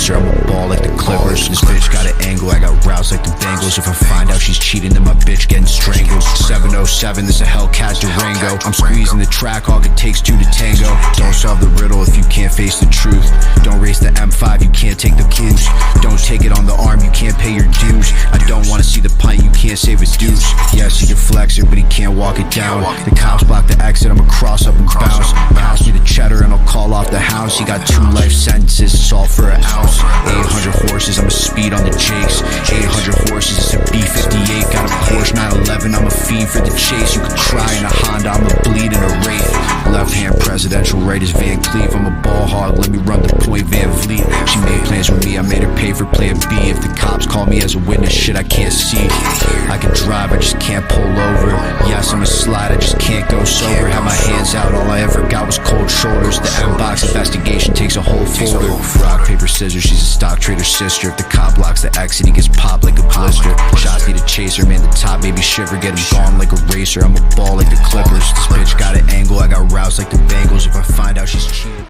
racer, I'm a ball like the Clippers. This bitch got an angle, I got roused like the Bengals. If I find out she's cheating, then my bitch getting strangled. 707, this a Hellcat Durango. I'm squeezing the track, all it takes two to tango. Don't solve the riddle if you can't face the truth. Don't race the M5, you can't take the boost. Don't take it on the arm, you can't pay your dues. I don't wanna see the pint, you can't save its deuce. Yes, he can flex it, but he can't walk it down. The cops block the exit, I'ma cross up and bounce. Pass me the cheddar and I'll call off the house. He got 2 life sentences, it's all for an ounce. 800 horses, I'ma speed on the Jakes. 800 horses, it's a B58. Got a Porsche 911, I'm a fiend for the chase. You could cry in a Honda, I'ma bleed in a Wraith. Left hand presidential, right is Van Cleef. I'm a ball hog, let me run the point Van Vliet. She made plans with me, I made her pay for plan B. If the cops call me as a witness, shit I can't see. I can drive, I just can't pull over. Yes, I'm a slide, I just can't go sober. Had my hands out, all I ever got was cold shoulders. The M-Box investigation takes a whole folder. Rock, paper, scissors, she's a stock trader's sister. If the cop blocks the exit, he gets popped like a blister. Shots need a chaser, man, the top made me shiver. Get him gone like a racer, I'm a ball like the Clippers. This bitch got an angle, I got roused like the Bengals. If I find out she's cheating